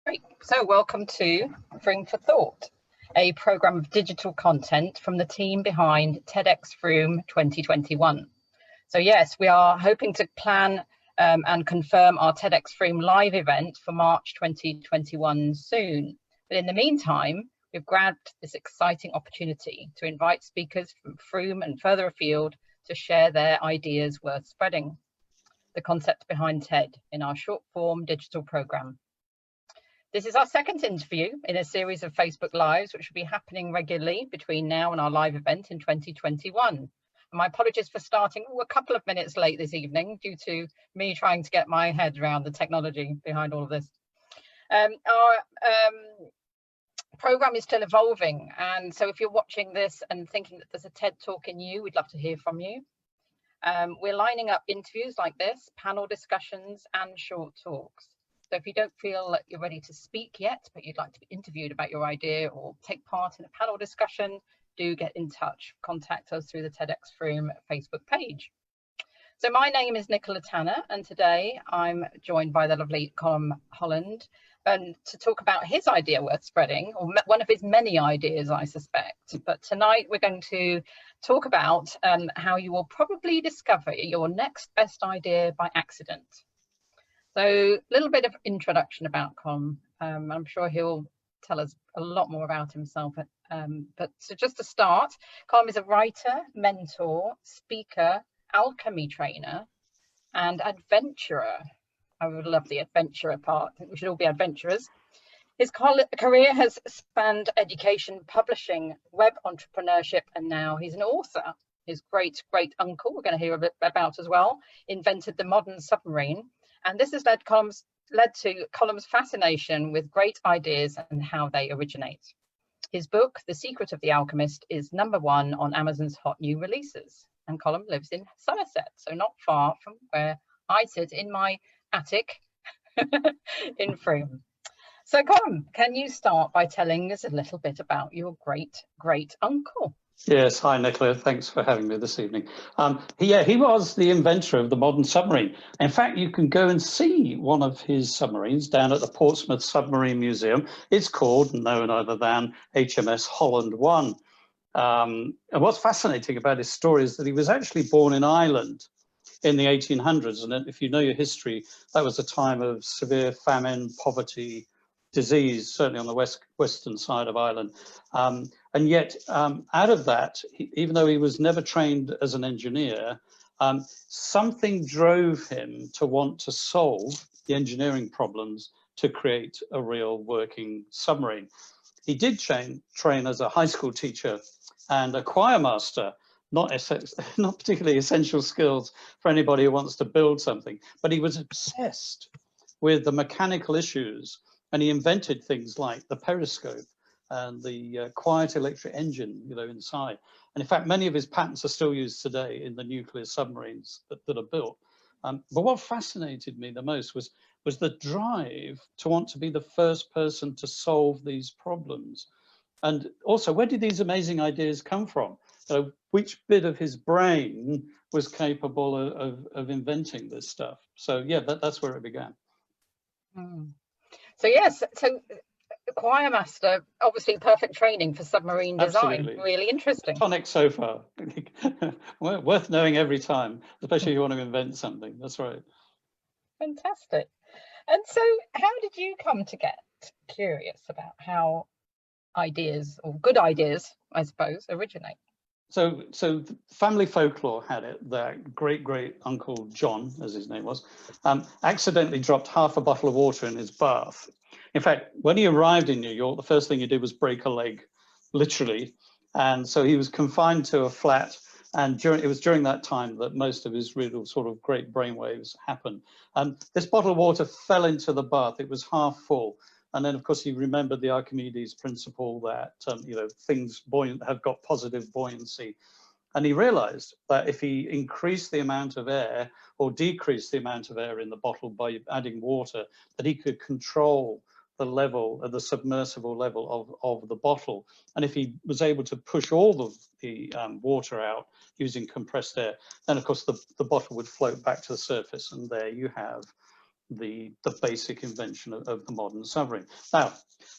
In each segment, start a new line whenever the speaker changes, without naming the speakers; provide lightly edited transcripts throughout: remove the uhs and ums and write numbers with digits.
Great. So welcome to Frome for Thought, a programme of digital content from the team behind TEDxFrome 2021. So yes, we are hoping to plan and confirm our TEDxFrome live event for March 2021 soon. But in the meantime, we've grabbed this exciting opportunity to invite speakers from Frome and further afield to share their ideas worth spreading. The concept behind TED in our short form digital programme. This is our second interview in a series of Facebook Lives, which will be happening regularly between now and our live event in 2021. And my apologies for starting a couple of minutes late this evening due to me trying to get my head around the technology behind all of this. Our program is still evolving, and so if you're watching this and thinking that there's a TED Talk in you, we'd love to hear from you. We're lining up interviews like this, panel discussions and short talks. So if you don't feel that you're ready to speak yet, but you'd like to be interviewed about your idea or take part in a panel discussion, do get in touch. Contact us through the TEDxFrome Facebook page. So my name is Nicola Tanner, and today I'm joined by the lovely Colm Holland to talk about his idea worth spreading, or one of his many ideas, I suspect. But tonight we're going to talk about how you will probably discover your next best idea by accident. So a little bit of introduction about Colm. I'm sure he'll tell us a lot more about himself. But so just to start, Colm is a writer, mentor, speaker, alchemy trainer, and adventurer. I would love the adventurer part. I think we should all be adventurers. His career has spanned education, publishing, web entrepreneurship, and now he's an author. His great uncle, we're going to hear a bit about as well, invented the modern submarine. And this has led to Colm's fascination with great ideas and how they originate. His book, The Secret of the Alchemist, is #1 on Amazon's hot new releases. And Colm lives in Somerset, so not far from where I sit in my attic in Frome. So Colm, can you start by telling us a little bit about your great uncle?
Yes, hi Nicola, thanks for having me this evening. He was the inventor of the modern submarine. In fact, you can go and see one of his submarines down at the Portsmouth Submarine Museum. It's called no other than HMS Holland 1. And what's fascinating about his story is that he was actually born in Ireland in the 1800s. And if you know your history, that was a time of severe famine, poverty, disease, certainly on the western side of Ireland. And yet, out of that, even though he was never trained as an engineer, something drove him to want to solve the engineering problems to create a real working submarine. He did train as a high school teacher and a choir master, not particularly essential skills for anybody who wants to build something, but he was obsessed with the mechanical issues. And he invented things like the periscope and the quiet electric engine, inside. And in fact, many of his patents are still used today in the nuclear submarines that are built. But what fascinated me the most was the drive to want to be the first person to solve these problems. And also, where did these amazing ideas come from? Which bit of his brain was capable of inventing this stuff? So yeah, that's where it began.
Mm. So yes, so choir master, obviously perfect training for submarine design.
Absolutely.
Really interesting.
Tonic so far. Worth knowing every time, especially if you want to invent something. That's right.
Fantastic. And so how did you come to get curious about how ideas, or good ideas, I suppose, originate?
So family folklore had it that great uncle John, as his name was, accidentally dropped half a bottle of water in his bath. In fact, when he arrived in New York, the first thing he did was break a leg, literally. And so he was confined to a flat. And it was during that time that most of his real sort of great brainwaves happened. This bottle of water fell into the bath. It was half full. And then, of course, he remembered the Archimedes principle that, things have got positive buoyancy. And he realized that if he increased the amount of air or decreased the amount of air in the bottle by adding water, that he could control the level, the submersible level of the bottle. And if he was able to push all of the water out using compressed air, then, of course, the bottle would float back to the surface. And there you have the basic invention of the modern submarine. Now,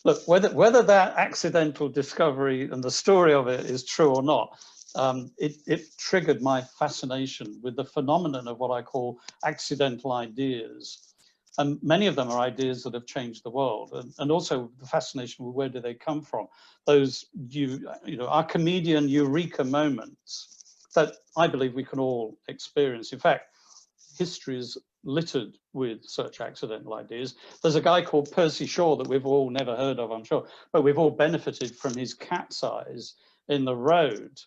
look, whether that accidental discovery and the story of it is true or not, it triggered my fascination with the phenomenon of what I call accidental ideas. And many of them are ideas that have changed the world, and also the fascination with where do they come from? Those Archimedean eureka moments that I believe we can all experience. In fact, history is littered with such accidental ideas. There's a guy called Percy Shaw that we've all never heard of, I'm sure, but we've all benefited from his cat's eyes in the road.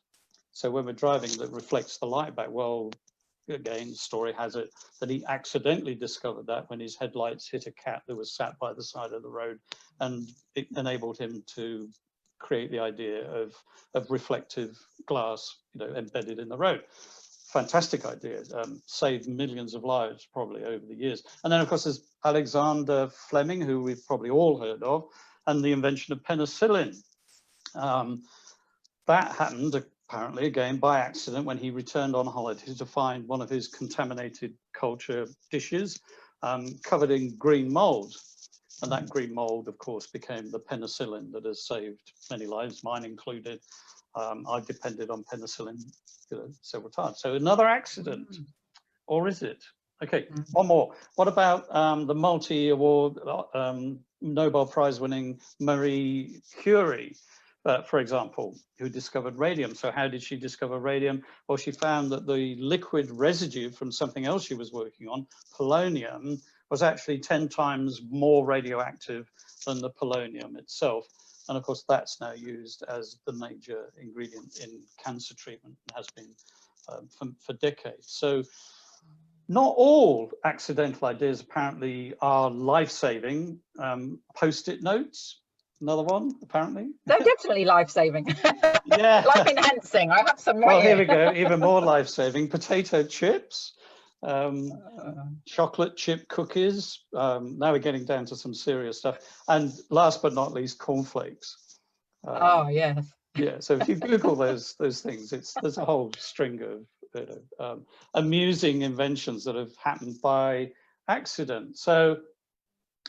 So when we're driving, that reflects the light back. Well, again, the story has it that he accidentally discovered that when his headlights hit a cat that was sat by the side of the road, and it enabled him to create the idea of reflective glass, embedded in the road. Fantastic idea, saved millions of lives probably over the years. And then of course there's Alexander Fleming, who we've probably all heard of, and the invention of penicillin. That happened apparently again by accident when he returned on holiday to find one of his contaminated culture dishes covered in green mold. And that green mold, of course, became the penicillin that has saved many lives, mine included. I've depended on penicillin several times. So another accident, or is it? Okay, one more. What about the multi-award Nobel Prize winning Marie Curie, for example, who discovered radium? So how did she discover radium? Well, she found that the liquid residue from something else she was working on, polonium, was actually 10 times more radioactive than the polonium itself. And of course, that's now used as the major ingredient in cancer treatment and has been for decades. So not all accidental ideas apparently are life-saving. Post-it notes, another one, apparently.
They're definitely life-saving.
Yeah.
Life-enhancing. I have some right
Well, here we go, even more life-saving. Potato chips. Chocolate chip cookies. Now we're getting down to some serious stuff. And last but not least, cornflakes.
Oh yes.
Yeah. So if you Google those things, there's a whole string of amusing inventions that have happened by accident. So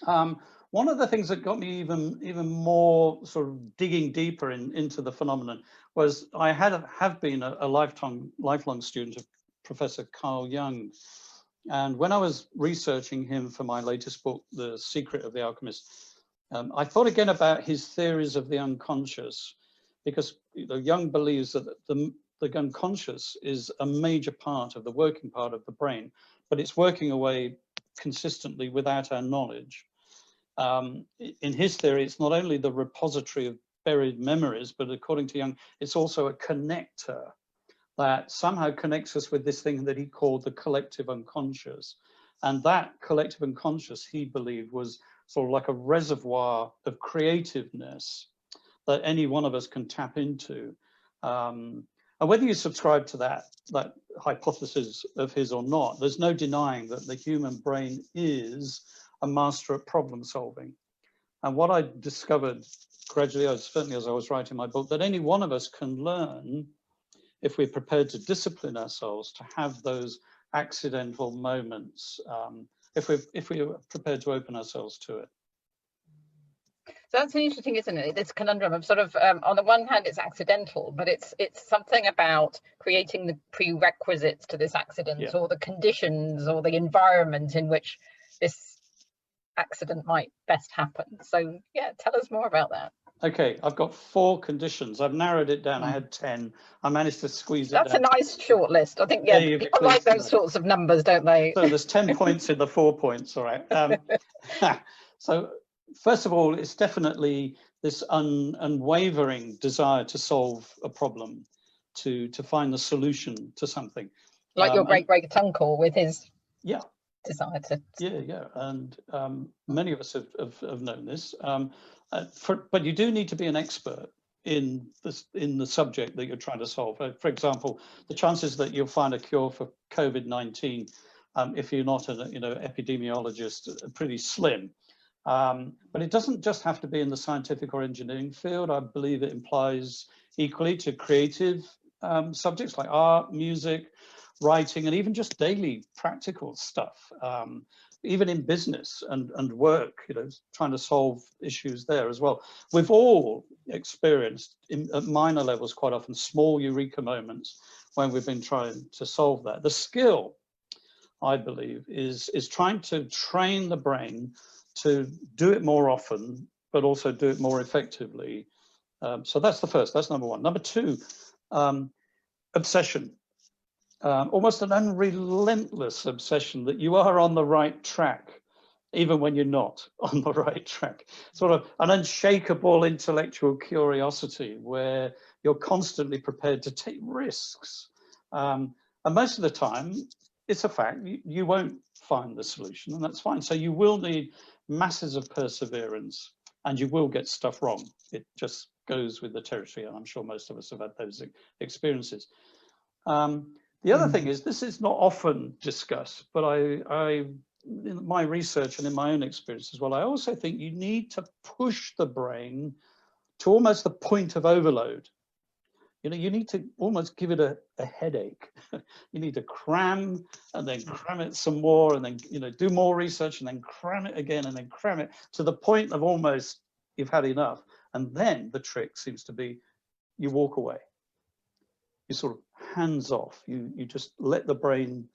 one of the things that got me even more sort of digging deeper into the phenomenon was I have been a lifelong student of Professor Carl Jung. And when I was researching him for my latest book, The Secret of the Alchemist, I thought again about his theories of the unconscious, because Jung believes that the unconscious is a major part of the working part of the brain, but it's working away consistently without our knowledge. In his theory, it's not only the repository of buried memories, but according to Jung, it's also a connector that somehow connects us with this thing that he called the collective unconscious. And that collective unconscious, he believed, was sort of like a reservoir of creativeness that any one of us can tap into. And whether you subscribe to that hypothesis of his or not, there's no denying that the human brain is a master at problem solving. And what I discovered gradually, certainly as I was writing my book, that any one of us can learn if we're prepared to discipline ourselves to have those accidental moments, if we're prepared to open ourselves to it.
So that's interesting, isn't it? This conundrum of sort of, on the one hand, it's accidental, but it's something about creating the prerequisites to this accident, or the conditions or the environment in which this accident might best happen. So yeah, tell us more about that.
Okay, I've got 4 conditions. I've narrowed it down. I had 10. I managed to squeeze it down.
That's a nice short list. I think, yeah, people like those sorts of numbers, don't they?
So there's 10 points in the 4 points, all right. So first of all, it's definitely this unwavering desire to solve a problem, to find the solution to something.
Like your great-great-uncle with his desire to...
Yeah, and many of us have known this. But you do need to be an expert in the subject that you're trying to solve. For example, the chances that you'll find a cure for COVID-19, if you're not an epidemiologist, are pretty slim. But it doesn't just have to be in the scientific or engineering field. I believe it implies equally to creative subjects like art, music, writing, and even just daily practical stuff, even in business and work, trying to solve issues there as well. We've all experienced at minor levels quite often small eureka moments when we've been trying to solve that. The skill, I believe, is trying to train the brain to do it more often, but also do it more effectively. So that's the first, that's number one. Number two, obsession. Almost an unrelentless obsession that you are on the right track, even when you're not on the right track. Sort of an unshakable intellectual curiosity where you're constantly prepared to take risks. And most of the time, it's a fact, you won't find the solution, and that's fine. So you will need masses of perseverance, and you will get stuff wrong. It just goes with the territory, and I'm sure most of us have had those experiences. The other thing is, this is not often discussed, but in my research and in my own experience as well, I also think you need to push the brain to almost the point of overload. You need to almost give it a headache. You need to cram and then cram it some more, and then do more research and then cram it again and then cram it to the point of almost you've had enough. And then the trick seems to be you walk away. You sort of hands off. You just let the brain.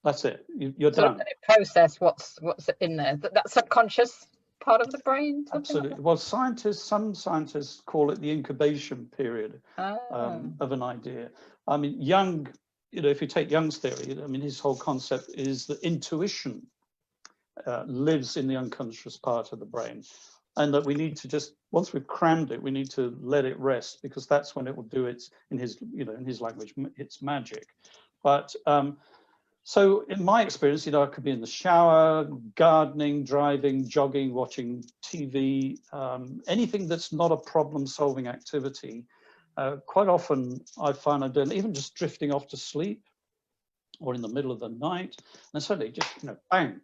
That's it. You're done.
Let it process what's in there. That subconscious part of the brain.
Absolutely.
Like
well, some scientists call it the incubation period of an idea. I mean, Jung. If you take Jung's theory, I mean, his whole concept is that intuition lives in the unconscious part of the brain, and that we need to just, once we've crammed it, we need to let it rest, because that's when it will do its, in his language, its magic. But so in my experience, I could be in the shower, gardening, driving, jogging, watching TV, anything that's not a problem-solving activity. Quite often I find I'm doing, even just drifting off to sleep or in the middle of the night, and suddenly just, bang.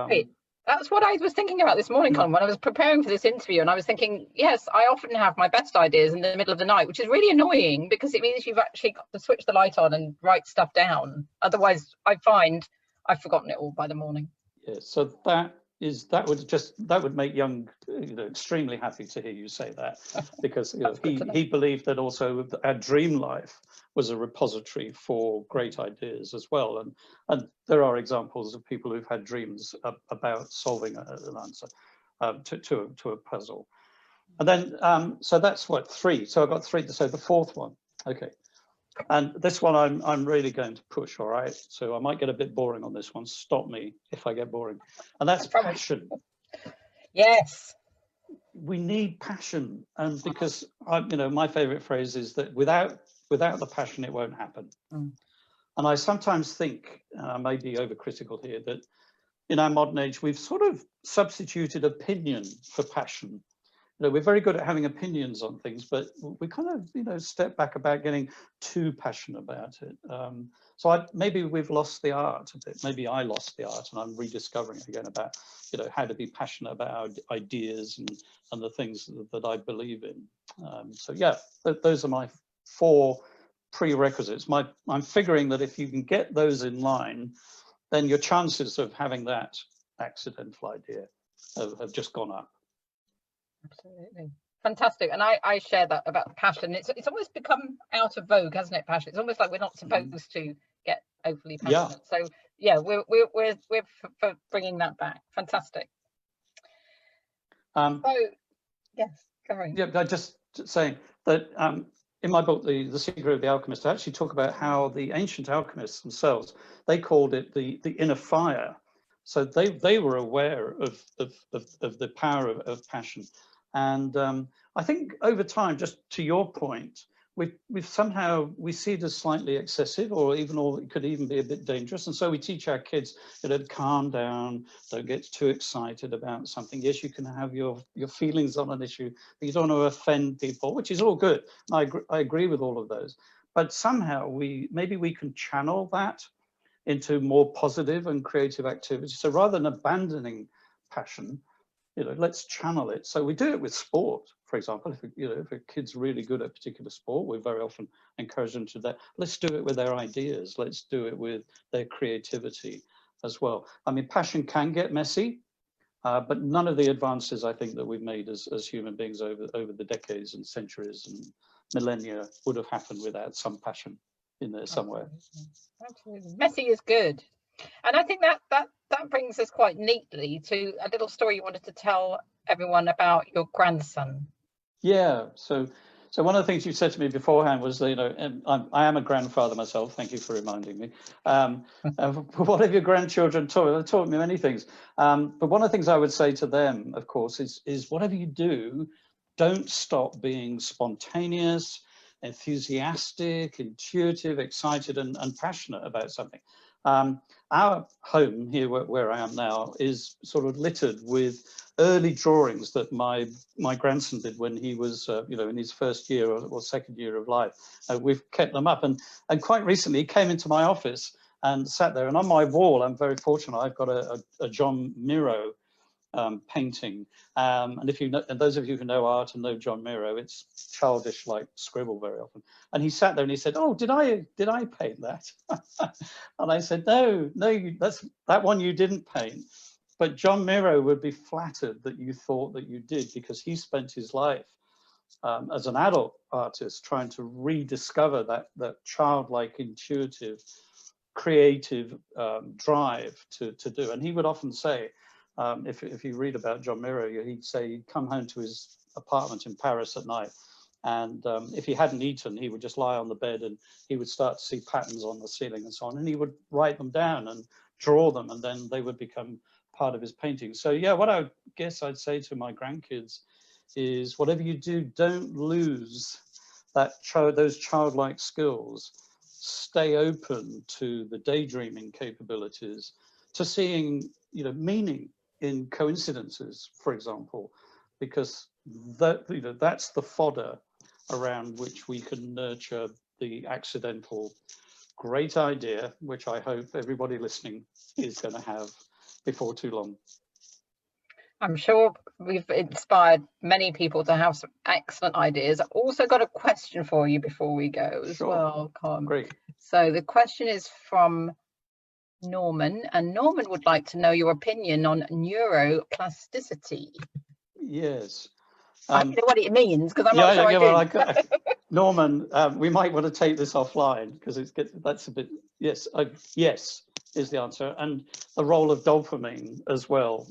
Great. That's what I was thinking about this morning, Colm, when I was preparing for this interview, and I was thinking, yes, I often have my best ideas in the middle of the night, which is really annoying because it means you've actually got to switch the light on and write stuff down. Otherwise, I find I've forgotten it all by the morning.
Yeah, so that would make Jung extremely happy to hear you say that, because he believed that also our dream life was a repository for great ideas as well, and there are examples of people who've had dreams about solving an answer to a puzzle. And then so that's what, 3. So I've got 3 to say. The fourth one, okay. And this one I'm really going to push, all right? So I might get a bit boring on this one. Stop me if I get boring. And that's passion.
Yes.
We need passion. And because, my favorite phrase is that without the passion, it won't happen. And I sometimes think, and I may be overcritical here, that in our modern age, we've sort of substituted opinion for passion. We're very good at having opinions on things, but we kind of, step back about getting too passionate about it. So maybe we've lost the art a bit. Maybe I lost the art, and I'm rediscovering it again about, how to be passionate about our ideas and the things that I believe in. So yeah, those are my 4 prerequisites. I'm figuring that if you can get those in line, then your chances of having that accidental idea have just gone up.
Absolutely. Fantastic. And I share that about passion. It's almost become out of vogue, hasn't it, passion? It's almost like we're not supposed to get overly passionate. Yeah. So yeah, we're for bringing that back. Fantastic. So yes, Gary.
Yeah, I just saying that in my book, The Secret of the Alchemist, I actually talk about how the ancient alchemists themselves, they called it the inner fire. So they were aware of the power of passion. And I think over time, just to your point, we've somehow, we see it as slightly excessive, or it could even be a bit dangerous. And so we teach our kids, to calm down, don't get too excited about something. Yes, you can have your feelings on an issue, but you don't want to offend people, which is all good. I agree with all of those. But somehow maybe we can channel that into more positive and creative activities. So rather than abandoning passion, let's channel it. So we do it with sport, for example, if a kid's really good at a particular sport, we very often encourage them to that. Let's do it with their ideas. Let's do it with their creativity as well. I mean, passion can get messy, but none of the advances I think that we've made as human beings over the decades and centuries and millennia would have happened without some passion in there somewhere.
Absolutely. Messy is good. And I think that brings us quite neatly to a little story you wanted to tell everyone about your grandson.
Yeah, so one of the things you said to me beforehand was that, I am a grandfather myself. Thank you for reminding me. What have your grandchildren taught me? They taught me many things. But one of the things I would say to them, of course, is whatever you do, don't stop being spontaneous, enthusiastic, intuitive, excited, and passionate about something. Our home here where I am now is sort of littered with early drawings that my grandson did when he was in his first year or second year of life. We've kept them up, and quite recently he came into my office and sat there, and on my wall, I'm very fortunate, I've got a John Miro painting, and if you know, and those of you who know art and know John Miro, it's childish like scribble very often. And he sat there and he said, "Oh, did I paint that?" And I said, "No, that's that one you didn't paint." But John Miro would be flattered that you thought that you did, because he spent his life as an adult artist trying to rediscover that childlike, intuitive, creative drive to do. And he would often say, if you read about John Miro, he'd say he'd come home to his apartment in Paris at night, and if he hadn't eaten, he would just lie on the bed and he would start to see patterns on the ceiling and so on, and he would write them down and draw them, and then they would become part of his painting. So yeah, what I guess I'd say to my grandkids is, whatever you do, don't lose those childlike skills. Stay open to the daydreaming capabilities, to seeing meaning in coincidences, for example, because that's the fodder around which we can nurture the accidental great idea, which I hope everybody listening is going to have before too long.
I'm sure we've inspired many people to have some excellent ideas. I've also got a question for you before we go as well, Colm.
Great.
So the question is from Norman, and Norman would like to know your opinion on neuroplasticity.
Yes.
I don't know what it means, because I'm not sure I do.
Norman, we might want to take this offline, because that's a bit, yes is the answer. And the role of dopamine as well,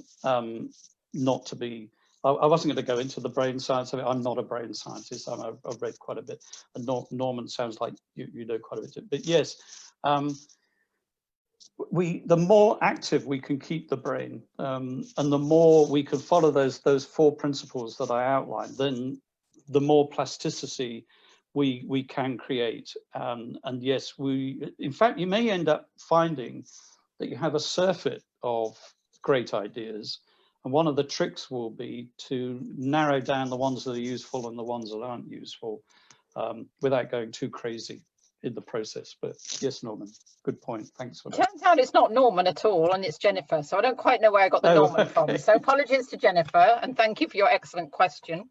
not to be, I wasn't going to go into the brain science of it. I'm not a brain scientist. I've read quite a bit, and Norman sounds like you know quite a bit. But yes, the more active we can keep the brain, and the more we can follow those four principles that I outlined, then the more plasticity we can create. And yes, in fact, you may end up finding that you have a surfeit of great ideas. And one of the tricks will be to narrow down the ones that are useful and the ones that aren't useful, without going too crazy in the process. But yes, Norman, good point. Thanks for that.
Turns out it's not Norman at all, and it's Jennifer. So I don't quite know where I got the Norman from. So apologies to Jennifer, and thank you for your excellent question.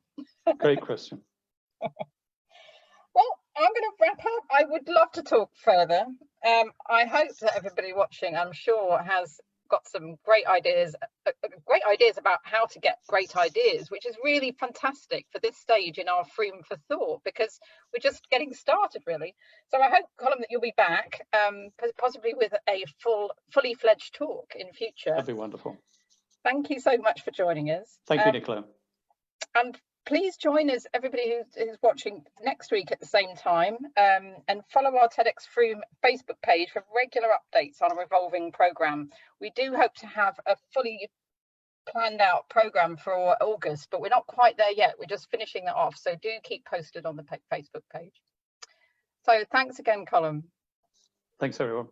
Great question.
Well, I'm going to wrap up. I would love to talk further. I hope that everybody watching, I'm sure, has got some great ideas about how to get great ideas, which is really fantastic for this stage in our Freedom for Thought, because we're just getting started, really. So I hope, Colm, that you'll be back, possibly with a fully fledged talk in future.
That'd be wonderful.
Thank you so much for joining us.
Thank you, Nicola.
And please join us, everybody who's watching, next week at the same time, and follow our TEDxFrome Facebook page for regular updates on a revolving programme. We do hope to have a fully planned out programme for August, but we're not quite there yet. We're just finishing that off. So do keep posted on the Facebook page. So thanks again, Colm.
Thanks, everyone.